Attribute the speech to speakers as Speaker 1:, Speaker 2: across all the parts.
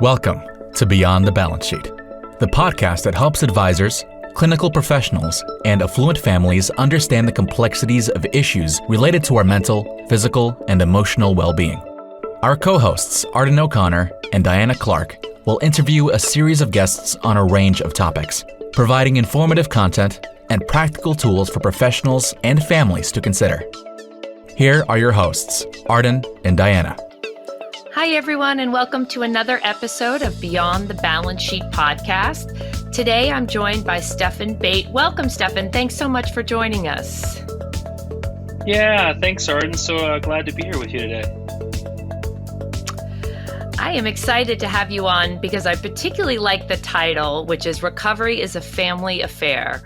Speaker 1: Welcome to Beyond the Balance Sheet, the podcast that helps advisors, clinical professionals, and affluent families understand the complexities of issues related to our mental, physical, and emotional well-being. Our co-hosts, Arden O'Connor and Diana Clark, will interview a series of guests on a range of topics, providing informative content and practical tools for professionals and families to consider. Here are your hosts, Arden and Diana.
Speaker 2: Hi, everyone, and welcome to another episode of Beyond the Balance Sheet podcast. Today, I'm joined by Stefan Bate. Welcome, Stefan. Thanks so much for joining us.
Speaker 3: Yeah, thanks, Arden. So glad to be here with you today.
Speaker 2: I am excited to have you on because I particularly like the title, which is Recovery is a Family Affair.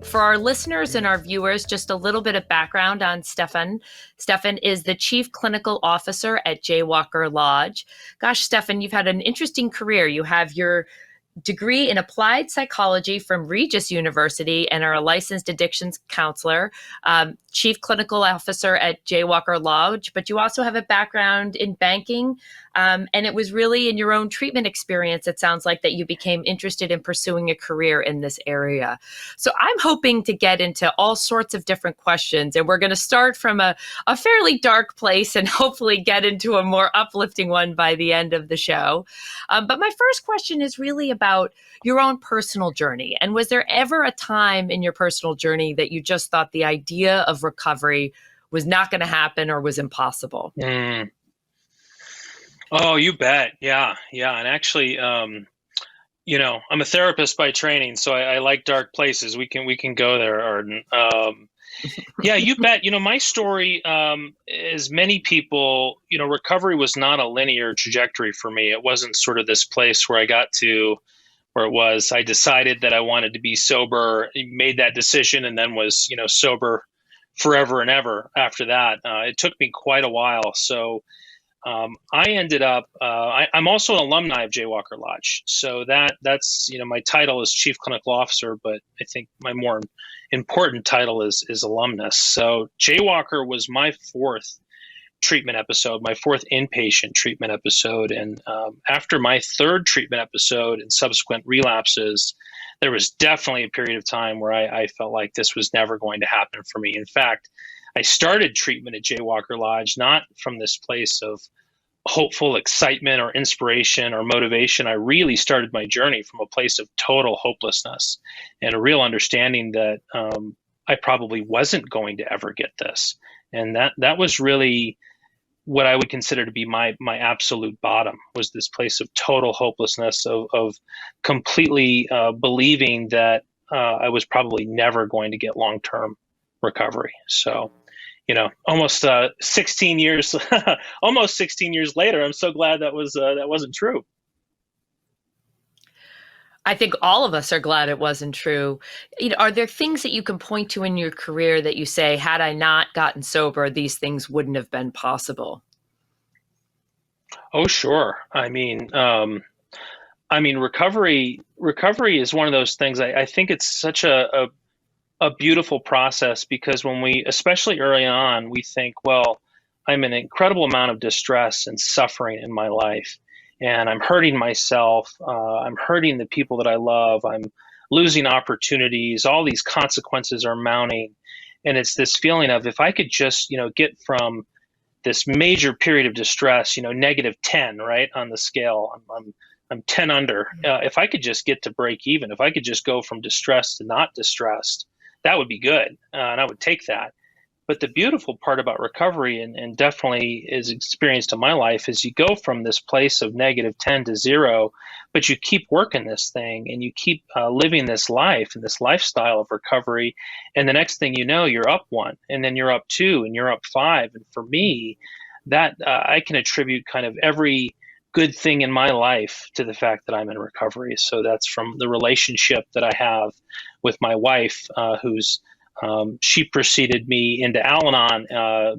Speaker 2: For our listeners and our viewers, just a little bit of background on Stefan. Stefan is the Chief Clinical Officer at Jaywalker Lodge. Gosh, Stefan, you've had an interesting career. You have your degree in applied psychology from Regis University and are a licensed addictions counselor, chief clinical officer at Jaywalker Lodge, but you also have a background in banking. And it was really in your own treatment experience, it sounds like, that you became interested in pursuing a career in this area. So I'm hoping to get into all sorts of different questions, and we're going to start from a fairly dark place and hopefully get into a more uplifting one by the end of the show. But my first question is really about your own personal journey. And was there ever a time in your personal journey that you just thought the idea of recovery was not going to happen or was impossible?
Speaker 3: Oh, you bet. Yeah. And actually, I'm a therapist by training, so I like dark places. We can go there, Arden. Yeah, you bet. My story, as many people, recovery was not a linear trajectory for me. It wasn't sort of this place where I got to where it was, I decided that I wanted to be sober, made that decision, and then was, sober forever and ever after that. It took me quite a while. So I ended up, I'm also an alumni of Jaywalker Lodge. So that's, my title is Chief Clinical Officer, but I think my more important title is alumnus. So Jaywalker was my fourth treatment episode, my fourth inpatient treatment episode. And after my third treatment episode and subsequent relapses, there was definitely a period of time where I felt like this was never going to happen for me. In fact, I started treatment at Jaywalker Lodge, not from this place of hopeful excitement or inspiration or motivation. I really started my journey from a place of total hopelessness and a real understanding that I probably wasn't going to ever get this. And that was really what I would consider to be my absolute bottom, was this place of total hopelessness, of completely believing that I was probably never going to get long-term recovery. So, almost 16 years, almost 16 years later, I'm so glad that wasn't true.
Speaker 2: I think all of us are glad it wasn't true. Are there things that you can point to in your career that you say, had I not gotten sober, these things wouldn't have been possible?
Speaker 3: Oh, sure. I mean, recovery is one of those things. I think it's such a beautiful process, because when we, especially early on, we think, well, I'm in an incredible amount of distress and suffering in my life, and I'm hurting myself. I'm hurting the people that I love. I'm losing opportunities. All these consequences are mounting. And it's this feeling of, if I could just, get from this major period of distress, negative 10, right, on the scale, I'm 10 under. If I could just get to break even, if I could just go from distressed to not distressed, that would be good. And I would take that. But the beautiful part about recovery, and definitely is experienced in my life, is you go from this place of negative 10 to 0, but you keep working this thing and you keep living this life and this lifestyle of recovery. And the next thing you know, you're up 1, and then you're up 2, and you're up 5. And for me, that I can attribute kind of every good thing in my life to the fact that I'm in recovery. So that's from the relationship that I have with my wife, who's she preceded me into Al-Anon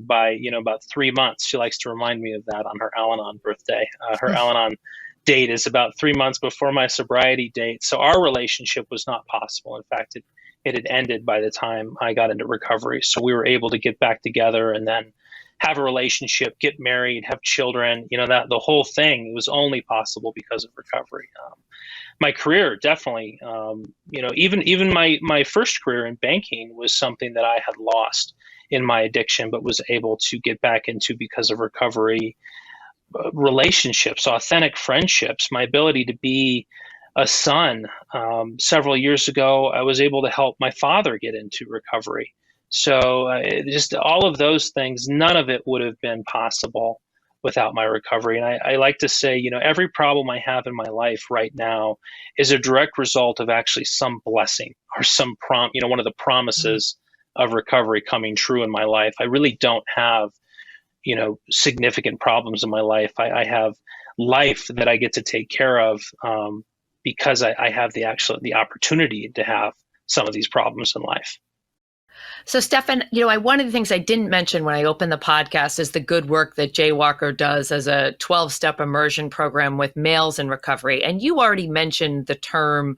Speaker 3: by about 3 months. She likes to remind me of that on her Al-Anon birthday. Her Al-Anon date is about 3 months before my sobriety date. So our relationship was not possible. In fact, it had ended by the time I got into recovery. So we were able to get back together and then have a relationship, get married, have children, that the whole thing was only possible because of recovery. My career, definitely, even my first career in banking was something that I had lost in my addiction, but was able to get back into because of recovery. Relationships, authentic friendships, my ability to be a son. Several years ago, I was able to help my father get into recovery. So just all of those things, none of it would have been possible without my recovery. And I like to say, every problem I have in my life right now is a direct result of actually some blessing or some one of the promises of recovery coming true in my life. I really don't have, significant problems in my life. I have life that I get to take care of because I have the opportunity to have some of these problems in life.
Speaker 2: So, Stefan, one of the things I didn't mention when I opened the podcast is the good work that Jaywalker does as a 12-step immersion program with males in recovery. And you already mentioned the term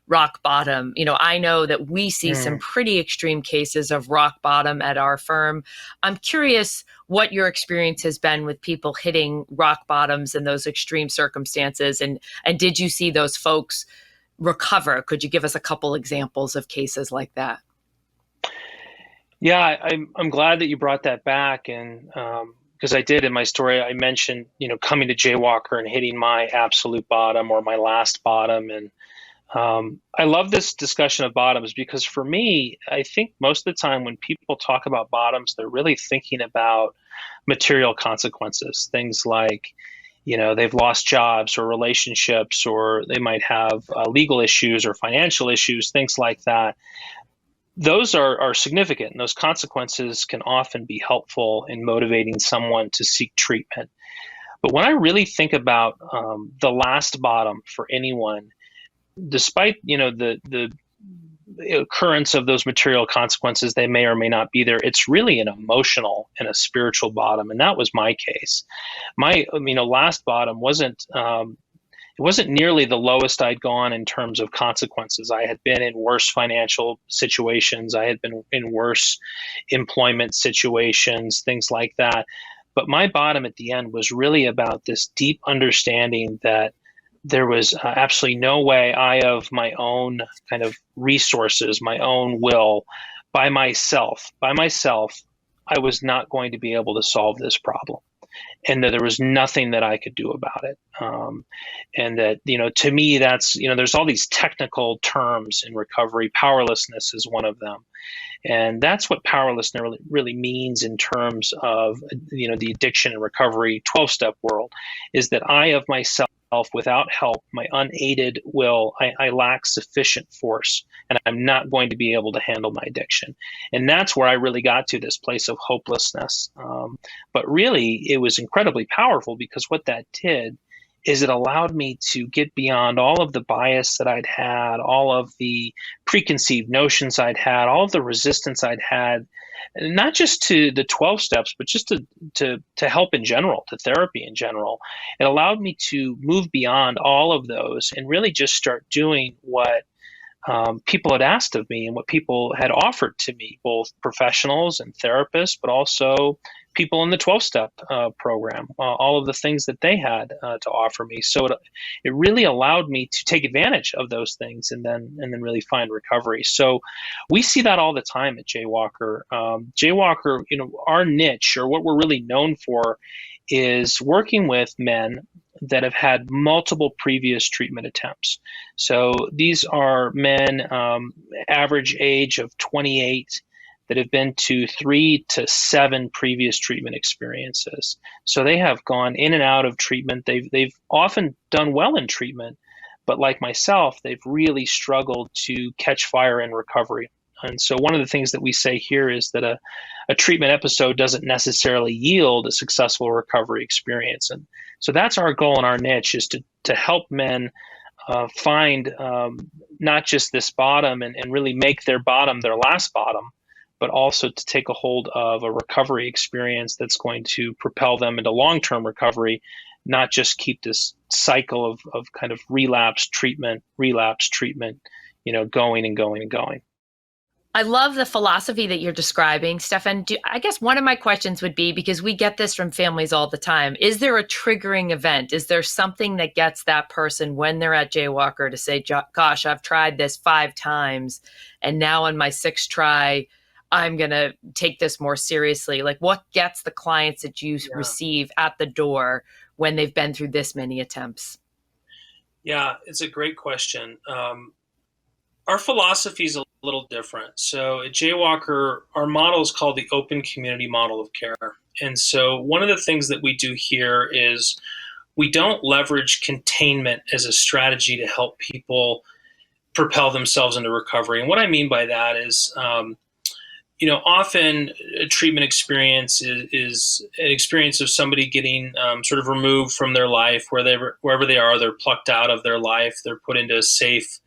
Speaker 2: rock bottom. I know that we see some pretty extreme cases of rock bottom at our firm. I'm curious what your experience has been with people hitting rock bottoms in those extreme circumstances. And did you see those folks recover? Could you give us a couple examples of cases like that?
Speaker 3: Yeah, I'm glad that you brought that back. And because I did in my story, I mentioned, coming to Jaywalker and hitting my absolute bottom or my last bottom. And I love this discussion of bottoms because for me, I think most of the time when people talk about bottoms, they're really thinking about material consequences, things like, they've lost jobs or relationships, or they might have legal issues or financial issues, things like that. Those are significant, and those consequences can often be helpful in motivating someone to seek treatment. But when I really think about the last bottom for anyone, despite the occurrence of those material consequences, they may or may not be there. It's really an emotional and a spiritual bottom, and that was my case. My last bottom wasn't. It wasn't nearly the lowest I'd gone in terms of consequences. I had been in worse financial situations. I had been in worse employment situations, things like that. But my bottom at the end was really about this deep understanding that there was absolutely no way I, of my own kind of resources, my own will, by myself, I was not going to be able to solve this problem. And that there was nothing that I could do about it. And that, to me, that's, there's all these technical terms in recovery. Powerlessness is one of them. And that's what powerlessness really means in terms of, the addiction and recovery 12-step world, is that I of myself, without help, my unaided will, I lack sufficient force, and I'm not going to be able to handle my addiction. And that's where I really got to this place of hopelessness. But really, it was incredibly powerful because what that did is it allowed me to get beyond all of the bias that I'd had, all of the preconceived notions I'd had, all of the resistance I'd had, not just to the 12 steps, but just to help in general, to therapy in general. It allowed me to move beyond all of those and really just start doing what people had asked of me and what people had offered to me, both professionals and therapists, but also people in the 12-step program, all of the things that they had to offer me. So it really allowed me to take advantage of those things and then really find recovery. So we see that all the time at Jaywalker. Jaywalker, our niche, or what we're really known for, is working with men that have had multiple previous treatment attempts. So these are men, average age of 28, that have been to 3 to 7 previous treatment experiences. So they have gone in and out of treatment. They've often done well in treatment, but like myself, they've really struggled to catch fire in recovery. And so one of the things that we say here is that a treatment episode doesn't necessarily yield a successful recovery experience. And so that's our goal and our niche, is to help men find not just this bottom and really make their bottom their last bottom, but also to take a hold of a recovery experience that's going to propel them into long-term recovery, not just keep this cycle of kind of relapse treatment, going and going and going.
Speaker 2: I love the philosophy that you're describing, Stefan. I guess one of my questions would be, because we get this from families all the time, is there a triggering event? Is there something that gets that person when they're at Jaywalker to say, gosh, I've tried this 5 times and now on my 6th try, I'm going to take this more seriously? Like, what gets the clients that you receive at the door when they've been through this many attempts?
Speaker 3: Yeah, it's a great question. Our philosophy is a little different. So at Jaywalker, our model is called the open community model of care. And so one of the things that we do here is we don't leverage containment as a strategy to help people propel themselves into recovery. And what I mean by that is, often a treatment experience is an experience of somebody getting sort of removed from their life, wherever they are, they're plucked out of their life, they're put into a safe,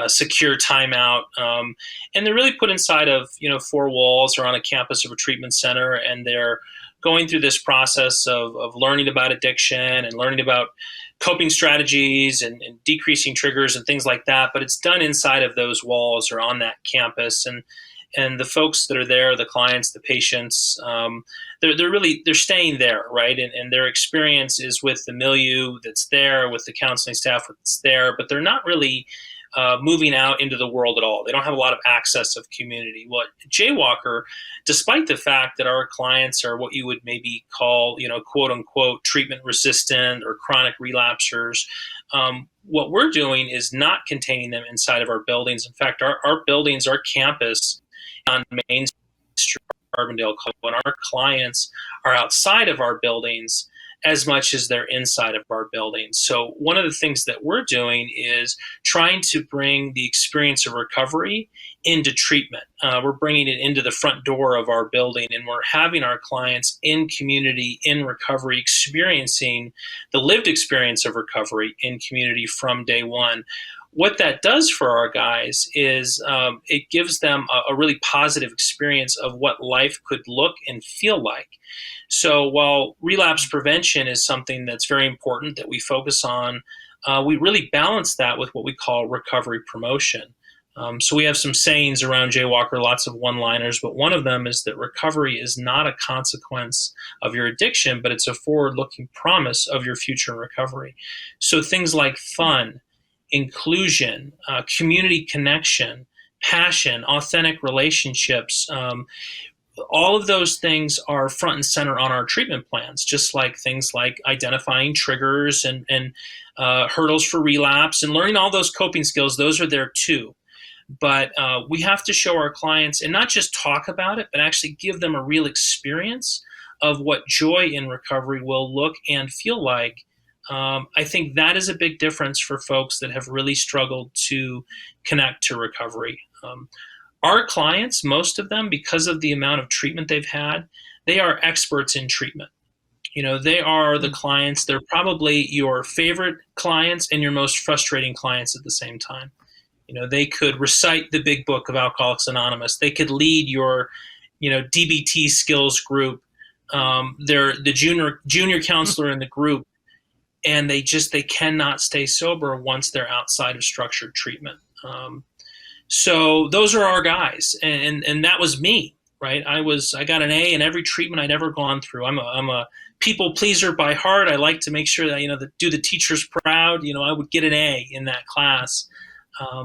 Speaker 3: secure timeout, and they're really put inside of 4 walls or on a campus of a treatment center, and they're going through this process of learning about addiction and learning about coping strategies and decreasing triggers and things like that. But it's done inside of those walls or on that campus, and the folks that are there, the clients, the patients, they're staying there, right? And their experience is with the milieu that's there, with the counseling staff that's there, but they're not really moving out into the world at all. They don't have a lot of access of community. Well, Jaywalker, despite the fact that our clients are what you would maybe call, quote unquote, treatment resistant or chronic relapsers, what we're doing is not containing them inside of our buildings. In fact, our buildings, our campus on Main Street, Carbondale, and our clients are outside of our buildings as much as they're inside of our buildings. So one of the things that we're doing is trying to bring the experience of recovery into treatment. We're bringing it into the front door of our building, and we're having our clients in community, in recovery, experiencing the lived experience of recovery in community from day one. What that does for our guys is it gives them a really positive experience of what life could look and feel like. So while relapse prevention is something that's very important that we focus on, we really balance that with what we call recovery promotion. So we have some sayings around Jaywalker, lots of one-liners, but one of them is that recovery is not a consequence of your addiction, but it's a forward-looking promise of your future recovery. So things like fun, inclusion, community connection, passion, authentic relationships, all of those things are front and center on our treatment plans, just like things like identifying triggers and hurdles for relapse and learning all those coping skills. Those are there too. But we have to show our clients and not just talk about it, but actually give them a real experience of what joy in recovery will look and feel like. I think that is a big difference for folks that have really struggled to connect to recovery. Our clients, most of them, because of the amount of treatment they've had, they are experts in treatment. They are the clients. They're probably your favorite clients and your most frustrating clients at the same time. They could recite the big book of Alcoholics Anonymous. They could lead your, DBT skills group. They're the junior counselor in the group. And they cannot stay sober once they're outside of structured treatment. So those are our guys, and that was me, right? I got an A in every treatment I'd ever gone through. I'm a people pleaser by heart. I like to make sure that do the teachers proud. I would get an A in that class,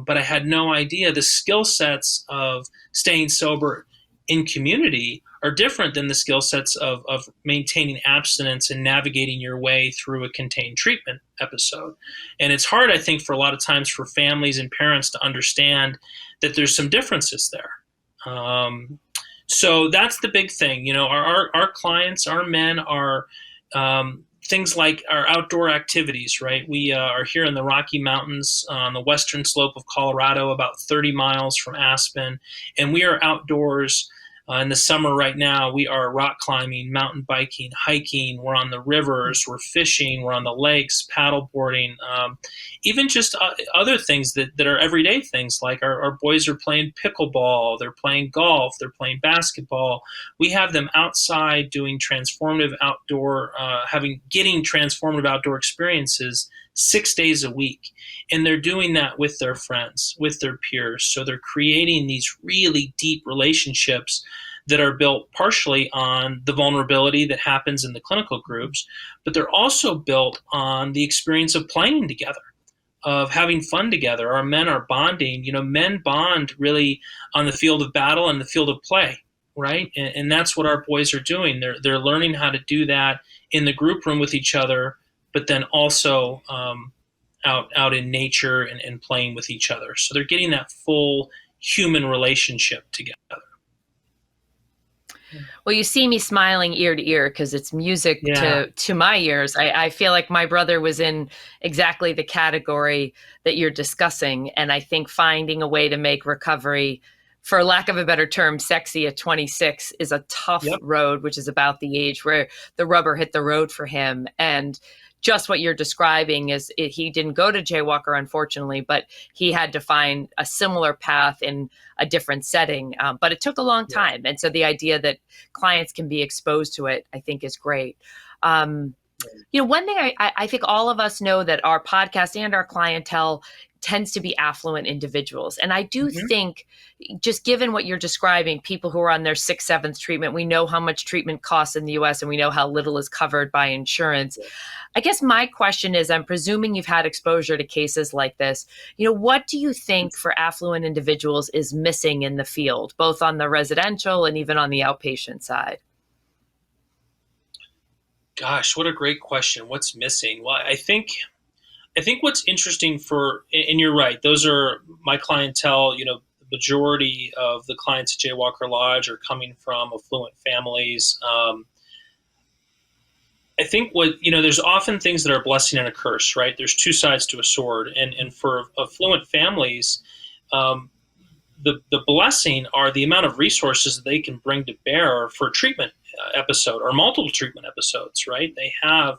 Speaker 3: but I had no idea the skill sets of staying sober in community are different than the skill sets of maintaining abstinence and navigating your way through a contained treatment episode. And it's hard, I think, for a lot of times for families and parents to understand that there's some differences there. So that's the big thing. Our clients, our men are things like our outdoor activities, right? We are here in the Rocky Mountains on the western slope of Colorado, about 30 miles from Aspen, and we are outdoors. In the summer right now, we are rock climbing, mountain biking, hiking. We're on the rivers, we're fishing, we're on the lakes, paddle boarding, even just other things that are everyday things, like our boys are playing pickleball, they're playing golf, they're playing basketball. We have them outside doing transformative outdoor, getting transformative outdoor experiences
Speaker 4: 6 days a week. And they're doing that with their friends, with their peers. So they're creating these really deep relationships that are built partially on the vulnerability that happens in the clinical groups, but they're also built on the experience of playing together, of having fun together. Our men are bonding. Men bond really on the field of battle and the field of play, right? And that's what our boys are doing. They're learning how to do that in the group room with each other, but then also out in nature and playing with each other. So they're getting that full human relationship together.
Speaker 2: Well, you see me smiling ear to ear because it's music to my ears. I feel like my brother was in exactly the category that you're discussing. And I think finding a way to make recovery, for lack of a better term, sexy at 26 is a tough road, which is about the age where the rubber hit the road for him. And just what you're describing is he didn't go to Jaywalker, unfortunately, but he had to find a similar path in a different setting. But it took a long time. And so the idea that clients can be exposed to it, I think is great. One thing I think all of us know that our podcast and our clientele tends to be affluent individuals. And I do think, just given what you're describing, people who are on their 6th, 7th treatment, we know how much treatment costs in the US and we know how little is covered by insurance. I guess my question is, I'm presuming you've had exposure to cases like this. What do you think for affluent individuals is missing in the field, both on the residential and even on the outpatient side?
Speaker 4: Gosh, what a great question. What's missing? Well, I think what's interesting and you're right, those are my clientele. The majority of the clients at Jaywalker Lodge are coming from affluent families. I think there's often things that are a blessing and a curse, right? There's two sides to a sword. And for affluent families, the blessing are the amount of resources that they can bring to bear for a treatment episode or multiple treatment episodes, right? They have,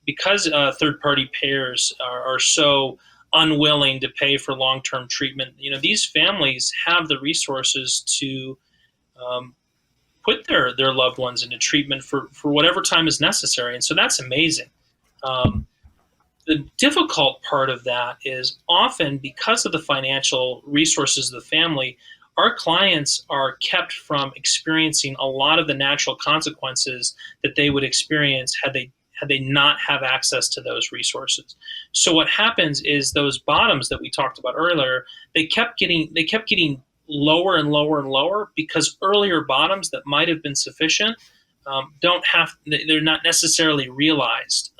Speaker 4: because third-party payers are so unwilling to pay for long-term treatment, these families have the resources to put their loved ones into treatment for whatever time is necessary. And so that's amazing. The difficult part of that is often because of the financial resources of the family, our clients are kept from experiencing a lot of the natural consequences that they would experience had they not have access to those resources. So what happens is those bottoms that we talked about earlier, they kept getting lower and lower and lower because earlier bottoms that might have been sufficient they're not necessarily realized.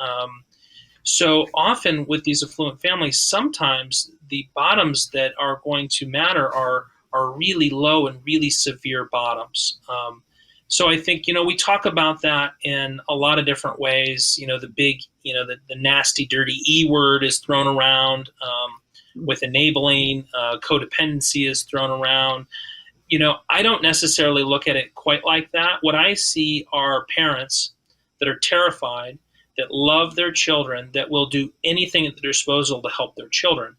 Speaker 4: So often with these affluent families, sometimes the bottoms that are going to matter are really low and really severe bottoms. So I think, we talk about that in a lot of different ways. The big, the nasty, dirty E word is thrown around with enabling, codependency is thrown around. I don't necessarily look at it quite like that. What I see are parents that are terrified, that love their children, that will do anything at their disposal to help their children.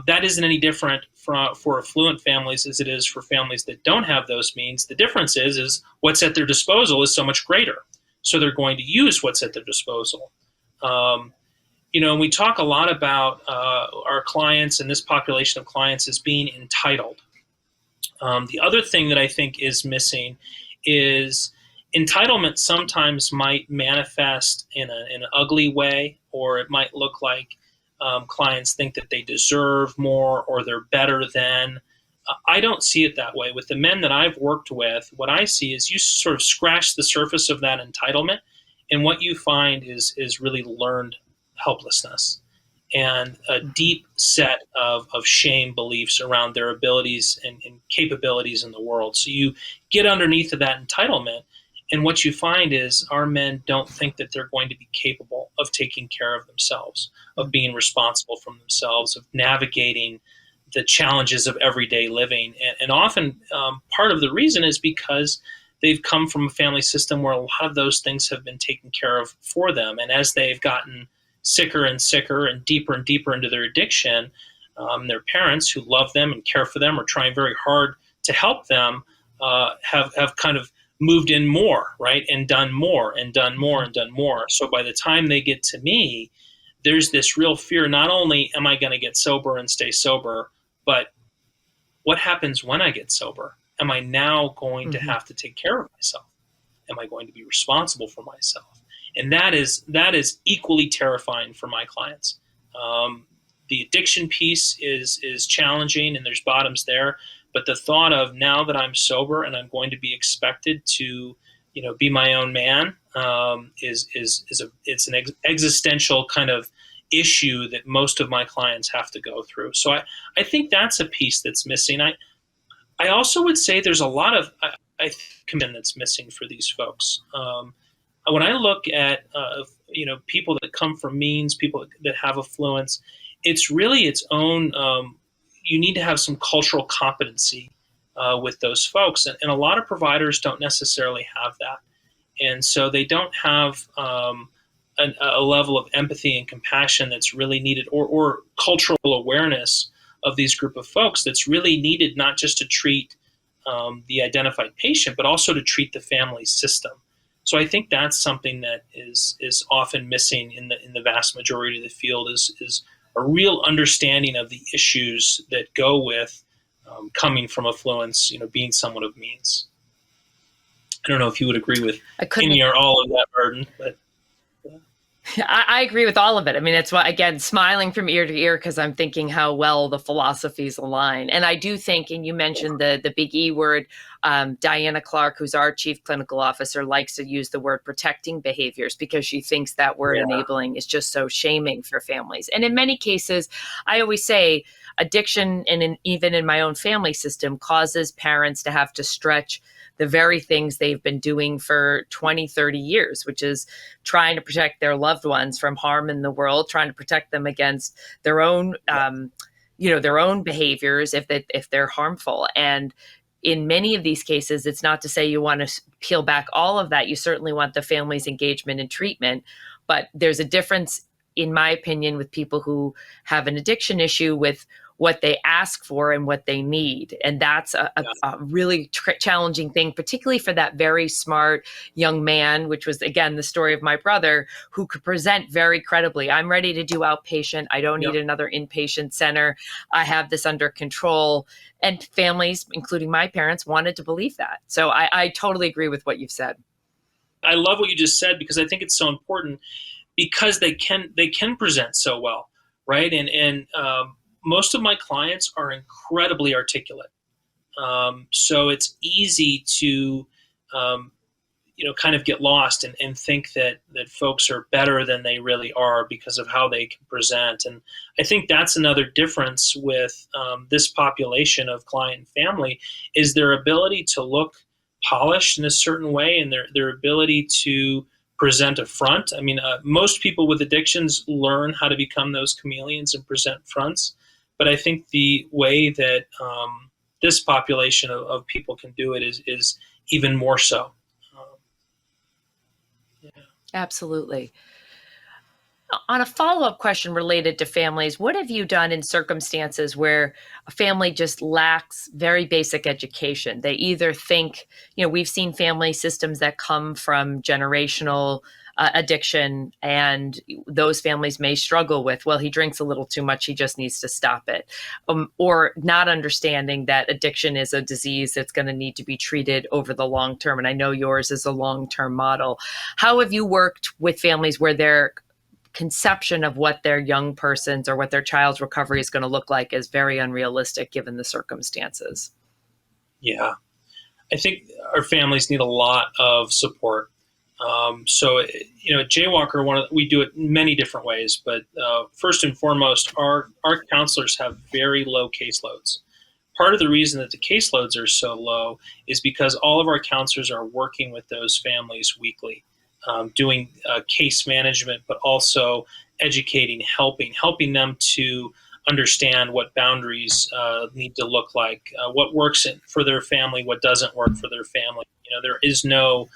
Speaker 4: That isn't any different for affluent families as it is for families that don't have those means. The difference is what's at their disposal is so much greater. So they're going to use what's at their disposal. And we talk a lot about our clients and this population of clients as being entitled. The other thing that I think is missing is entitlement sometimes might manifest in an ugly way, or it might look like clients think that they deserve more or they're better than. I don't see it that way. With the men that I've worked with, what I see is you sort of scratch the surface of that entitlement, and what you find is really learned helplessness and a deep set of shame beliefs around their abilities and capabilities in the world. So you get underneath of that entitlement, and what you find is our men don't think that they're going to be capable of taking care of themselves, of being responsible for themselves, of navigating the challenges of everyday living. And often part of the reason is because they've come from a family system where a lot of those things have been taken care of for them. And as they've gotten sicker and sicker and deeper into their addiction, their parents who love them and care for them are trying very hard to help them have kind of moved in more, right? And done more and done more and done more. So by the time they get to me, there's this real fear. Not only am I going to get sober and stay sober, but what happens when I get sober? Am I now going to have to take care of myself? Am I going to be responsible for myself? And that is equally terrifying for my clients. The addiction piece is challenging, and there's bottoms there. But the thought of, now that I'm sober and I'm going to be expected to, be my own man, it's an existential kind of issue that most of my clients have to go through. So I think that's a piece that's missing. I also would say there's a lot of commitment that's missing for these folks. When I look at people that come from means, people that have affluence, it's really its own. You need to have some cultural competency with those folks, and a lot of providers don't necessarily have that, and so they don't have a level of empathy and compassion that's really needed, or cultural awareness of these group of folks that's really needed, not just to treat the identified patient, but also to treat the family system. So I think that's something that is often missing in the vast majority of the field is a real understanding of the issues that go with coming from affluence, being someone of means. I don't know if you would agree with any or all of that, Arden, but.
Speaker 2: I agree with all of it. I mean, that's why, again, smiling from ear to ear, because I'm thinking how well the philosophies align. And I do think, and you mentioned the big E word, Diana Clark, who's our chief clinical officer, likes to use the word protecting behaviors because she thinks that word enabling is just so shaming for families. And in many cases, I always say addiction, and even in my own family system, causes parents to have to stretch the very things they've been doing for 20, 30 years, which is trying to protect their loved ones from harm in the world, trying to protect them against their own, their own behaviors if they're harmful. And in many of these cases, it's not to say you want to peel back all of that. You certainly want the family's engagement and treatment, but there's a difference, in my opinion, with people who have an addiction issue with what they ask for and what they need. And that's a really challenging thing, particularly for that very smart young man, which was, again, the story of my brother, who could present very credibly. I'm ready to do outpatient. I don't need another inpatient center. I have this under control. And families, including my parents, wanted to believe that. So I totally agree with what you've said.
Speaker 4: I love what you just said, because I think it's so important, because they can present so well, right? And most of my clients are incredibly articulate. So it's easy to, kind of get lost and think that folks are better than they really are because of how they can present. And I think that's another difference with this population of client and family, is their ability to look polished in a certain way, and their ability to present a front. I mean, most people with addictions learn how to become those chameleons and present fronts. But I think the way that this population of people can do it is even more so.
Speaker 2: Absolutely. On a follow-up question related to families, what have you done in circumstances where a family just lacks very basic education? They either think, we've seen family systems that come from generational addiction, and those families may struggle with, well, he drinks a little too much, he just needs to stop it. Or not understanding that addiction is a disease that's going to need to be treated over the long term. And I know yours is a long-term model. How have you worked with families where their conception of what their young person's or what their child's recovery is going to look like is very unrealistic given the circumstances?
Speaker 4: Yeah, I think our families need a lot of support. So at Jaywalker, we do it many different ways, but first and foremost, our counselors have very low caseloads. Part of the reason that the caseloads are so low is because all of our counselors are working with those families weekly, doing case management, but also educating, helping them to understand what boundaries need to look like, what works for their family, what doesn't work for their family. There is no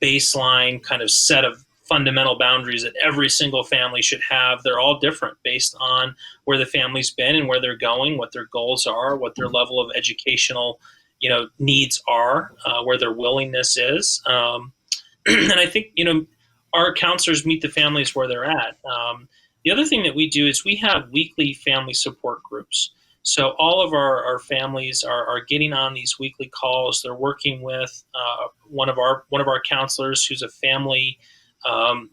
Speaker 4: baseline kind of set of fundamental boundaries that every single family should have. They're all different based on where the family's been and where they're going, what their goals are, what their level of educational, needs are, where their willingness is. And I think, our counselors meet the families where they're at. The other thing that we do is we have weekly family support groups. So all of our families are getting on these weekly calls. They're working with one of our counselors who's a family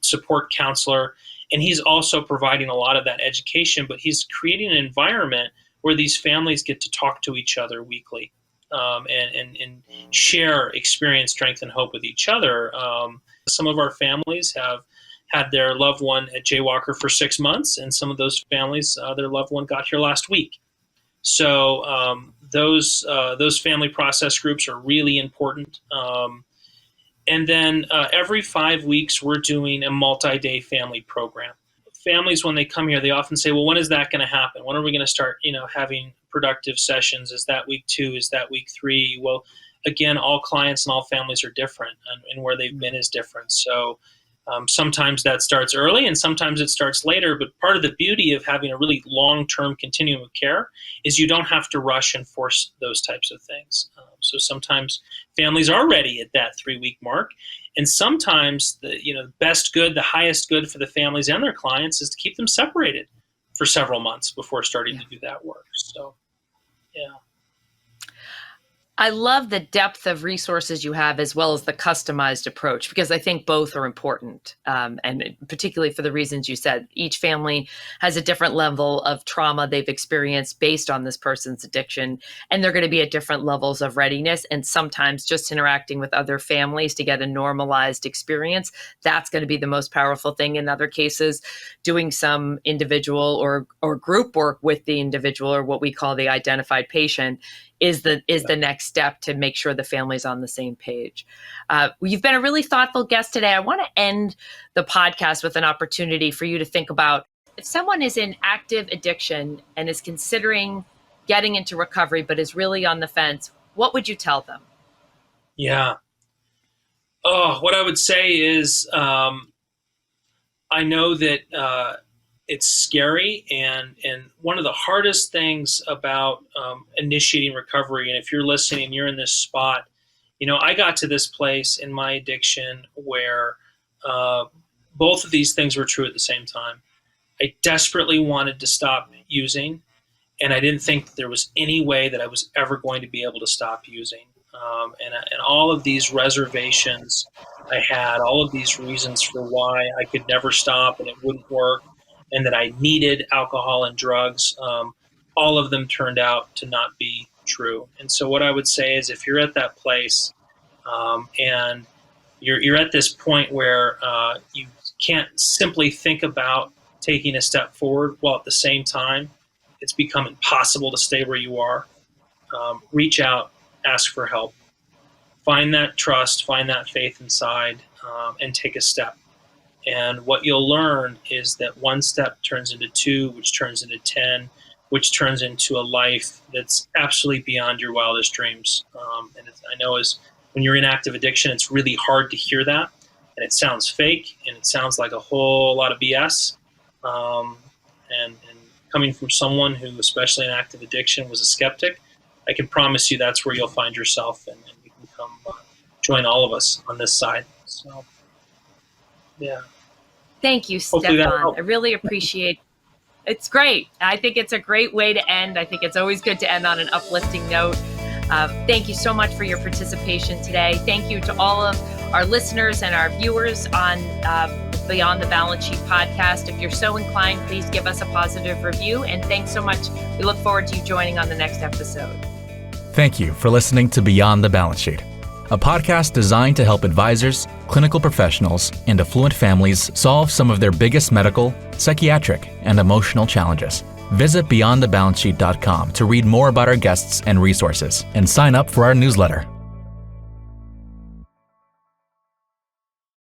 Speaker 4: support counselor, and he's also providing a lot of that education, but he's creating an environment where these families get to talk to each other weekly and share experience, strength, and hope with each other. Some of our families have had their loved one at Jaywalker for 6 months, and some of those families, their loved one got here last week. So those family process groups are really important. And then every 5 weeks, we're doing a multi-day family program. Families, when they come here, they often say, well, when is that going to happen? When are we going to start, having productive sessions? Is that week 2? Is that week 3? Well, again, all clients and all families are different, and where they've been is different. So sometimes that starts early and sometimes it starts later. But part of the beauty of having a really long-term continuum of care is you don't have to rush and force those types of things. So sometimes families are ready at that 3-week mark. And sometimes the best good, the highest good for the families and their clients is to keep them separated for several months before starting to do that work. So, yeah.
Speaker 2: I love the depth of resources you have as well as the customized approach, because I think both are important. And particularly for the reasons you said, each family has a different level of trauma they've experienced based on this person's addiction. And they're going to be at different levels of readiness. And sometimes just interacting with other families to get a normalized experience, that's going to be the most powerful thing. In other cases, doing some individual or group work with the individual, or what we call the identified patient, is the next step to make sure the family's on the same page. You've been a really thoughtful guest today. I want to end the podcast with an opportunity for you to think about, if someone is in active addiction and is considering getting into recovery but is really on the fence, what would you tell them?
Speaker 4: Yeah. Oh, what I would say is I know that it's scary, and one of the hardest things about initiating recovery, and if you're listening, you're in this spot, I got to this place in my addiction where both of these things were true at the same time. I desperately wanted to stop using, and I didn't think that there was any way that I was ever going to be able to stop using. And all of these reservations I had, all of these reasons for why I could never stop and it wouldn't work, and that I needed alcohol and drugs, all of them turned out to not be true. And so what I would say is, if you're at that place and you're at this point where you can't simply think about taking a step forward while at the same time it's become impossible to stay where you are, reach out, ask for help. Find that trust, find that faith inside, and take a step. And what you'll learn is that one step turns into 2, which turns into 10, which turns into a life that's absolutely beyond your wildest dreams. And I know when you're in active addiction, it's really hard to hear that. And it sounds fake, and it sounds like a whole lot of BS. And coming from someone who, especially in active addiction, was a skeptic, I can promise you that's where you'll find yourself, and you can come join all of us on this side. So, yeah.
Speaker 2: Thank you, Stefan. I really appreciate it. It's great. I think it's a great way to end. I think it's always good to end on an uplifting note. Thank you so much for your participation today. Thank you to all of our listeners and our viewers on Beyond the Balance Sheet podcast. If you're so inclined, please give us a positive review. And thanks so much. We look forward to you joining on the next episode.
Speaker 1: Thank you for listening to Beyond the Balance Sheet, a podcast designed to help advisors, clinical professionals, and affluent families solve some of their biggest medical, psychiatric, and emotional challenges. Visit beyondthebalancesheet.com to read more about our guests and resources, and sign up for our newsletter.